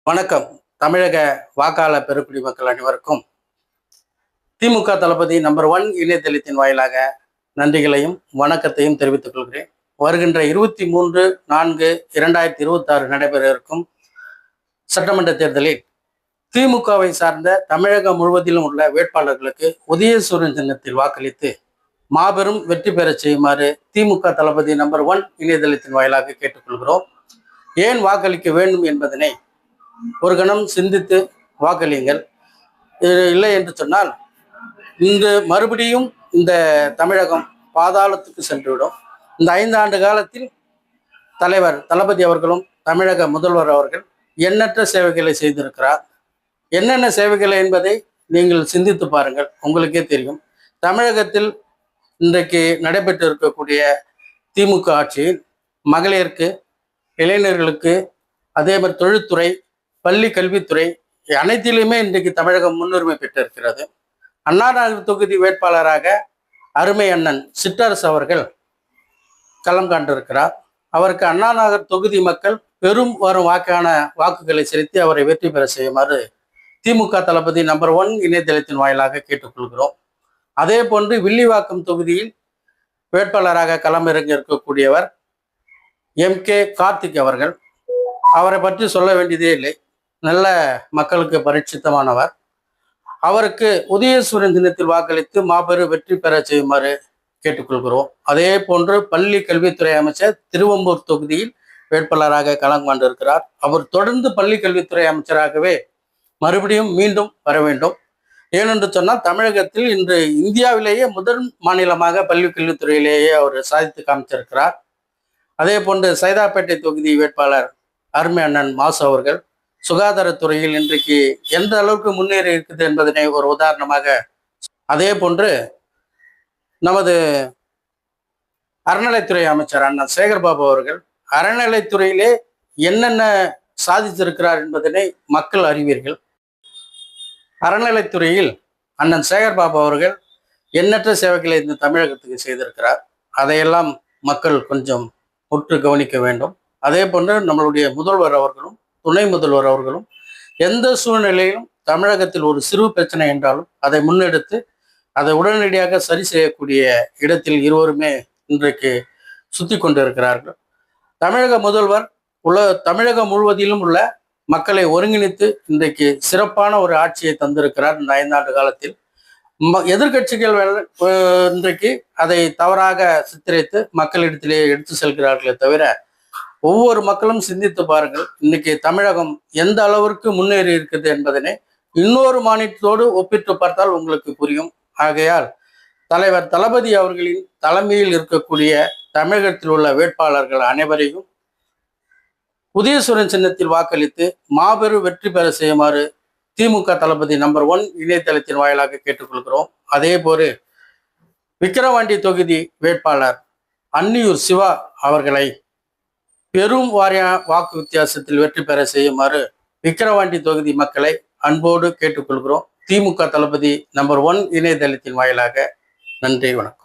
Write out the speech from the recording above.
வணக்கம். தமிழக வாக்காளர் பெருக்குடி மக்கள் அனைவருக்கும் திமுக தளபதி நம்பர் 1 இணையதளத்தின் வாயிலாக நன்றிகளையும் வணக்கத்தையும் தெரிவித்துக் கொள்கிறேன். வருகின்ற 23/4/2026 நடைபெற இருக்கும் சட்டமன்ற தேர்தலில் திமுகவை சார்ந்த தமிழகம் முழுவதிலும் உள்ள வேட்பாளர்களுக்கு உதயசூரியன் சின்னத்தில் வாக்களித்து மாபெரும் வெற்றி பெறச் செய்யுமாறு திமுக தளபதி நம்பர் 1 இணையதளத்தின் வாயிலாக கேட்டுக்கொள்கிறோம். ஏன் வாக்களிக்க வேண்டும் என்பதனை ஒரு கணம் சிந்தித்து வாக்களியுங்கள். இல்லை என்று சொன்னால் இங்கு மறுபடியும் இந்த தமிழகம் பாதாளத்துக்கு சென்றுவிடும். இந்த 5 ஆண்டு காலத்தில் தலைவர் தளபதி அவர்களும் தமிழக முதல்வர் அவர்கள் எண்ணற்ற சேவைகளை செய்திருக்கிறார். என்னென்ன சேவைகள் என்பதை நீங்கள் சிந்தித்து பாருங்கள், உங்களுக்கே தெரியும். தமிழகத்தில் இன்றைக்கு நடைபெற்று இருக்கக்கூடிய திமுக ஆட்சியில் மகளிருக்கு, இளைஞர்களுக்கு, அதே மாதிரி தொழில்துறை, பள்ளி கல்வித்துறை அனைத்திலுமே இன்றைக்கு தமிழகம் முன்னுரிமை பெற்றிருக்கிறது. அண்ணா நகர் தொகுதி வேட்பாளராக அருமை அண்ணன் சிற்றரசு அவர்கள் களம் காண்டிருக்கிறார். அவருக்கு அண்ணா நகர் தொகுதி மக்கள் பெரும் வரும் வாக்குகளை செலுத்தி அவரை வெற்றி பெற செய்யுமாறு திமுக தளபதி நம்பர் 1 இணையதளத்தின் வாயிலாக கேட்டுக்கொள்கிறோம். அதே போன்று வில்லிவாக்கம் தொகுதியில் வேட்பாளராக களமிறங்க இருக்கக்கூடியவர் MK கார்த்திக் அவர்கள். அவரை பற்றி சொல்ல வேண்டியதே இல்லை, நல்ல மக்களுக்கு பரிட்சித்தமானவர். அவருக்கு உதயசூரியன் தினத்தில் வாக்களித்து மாபெரும் வெற்றி பெற செய்யுமாறு கேட்டுக்கொள்கிறோம். அதே போன்று பள்ளி கல்வித்துறை அமைச்சர் திருவம்பூர் தொகுதியில் வேட்பாளராக களம் கொண்டிருக்கிறார். அவர் தொடர்ந்து பள்ளி கல்வித்துறை அமைச்சராகவே மறுபடியும் மீண்டும் வர வேண்டும். ஏனென்று சொன்னால் தமிழகத்தில் இன்று இந்தியாவிலேயே முதல் மாநிலமாக பள்ளி கல்வித்துறையிலேயே அவர் சாதித்து காமிச்சிருக்கிறார். அதே போன்று சைதாப்பேட்டை தொகுதி வேட்பாளர் அருமை அண்ணன் மாசு அவர்கள் சுகாதாரத்துறையில் இன்றைக்கு எந்த அளவுக்கு முன்னேறி இருக்குது என்பதனை ஒரு உதாரணமாக. அதே போன்று நமது அறநிலைத்துறை அமைச்சர் அண்ணன் சேகர்பாபு அவர்கள் அறநிலைத்துறையிலே என்னென்ன சாதித்திருக்கிறார் என்பதனை மக்கள் அறிவீர்கள். அறநிலைத்துறையில் அண்ணன் சேகர்பாபு அவர்கள் எண்ணற்ற சேவைகளை இந்த தமிழகத்துக்கு செய்திருக்கிறார். அதையெல்லாம் மக்கள் கொஞ்சம் உற்று கவனிக்க வேண்டும். அதே போன்று நம்மளுடைய முதல்வர் அவர்களும் துணை முதல்வர் அவர்களும் எந்த சூழ்நிலையிலும் தமிழகத்தில் ஒரு சிறு பிரச்சனை என்றாலும் அதை முன்னெடுத்து அதை உடனடியாக சரி செய்யக்கூடிய இடத்தில் இருவருமே இன்றைக்கு சுத்தி கொண்டிருக்கிறார்கள். தமிழக முதல்வர் தமிழகம் முழுவதிலும் உள்ள மக்களை ஒருங்கிணைத்து இன்றைக்கு சிறப்பான ஒரு ஆட்சியை தந்திருக்கிறார். இந்த 5 ஆண்டு காலத்தில் எதிர்கட்சிகள் இன்றைக்கு அதை தவறாக சித்தரித்து மக்களிடத்திலே எடுத்து செல்கிறார்களே தவிர ஒவ்வொரு மக்களும் சிந்தித்து பாருங்கள், இன்னைக்கு தமிழகம் எந்த அளவிற்கு முன்னேறி இருக்குது என்பதனை இன்னொரு மாநிலத்தோடு ஒப்பிட்டு பார்த்தால் உங்களுக்கு புரியும். ஆகையால் தலைவர் தளபதி அவர்களின் தலைமையில் இருக்கக்கூடிய தமிழகத்தில் உள்ள வேட்பாளர்கள் அனைவரையும் உதயசூரியன் சின்னத்தில் வாக்களித்து மாபெரும் வெற்றி பெற செய்யுமாறு திமுக தளபதி நம்பர் 1 இணையதளத்தின் வாயிலாக கேட்டுக்கொள்கிறோம். அதே போல விக்கிரவாண்டி தொகுதி வேட்பாளர் அன்னியூர் சிவா அவர்களை பெரும் வாரிய வாக்கு வித்தியாசத்தில் வெற்றி பெற செய்யுமாறு விக்கிரவாண்டி தொகுதி மக்களை அன்போடு கேட்டுக்கொள்கிறோம். திமுக தளபதி நம்பர் 1 இணையதளத்தின் வாயிலாக நன்றி, வணக்கம்.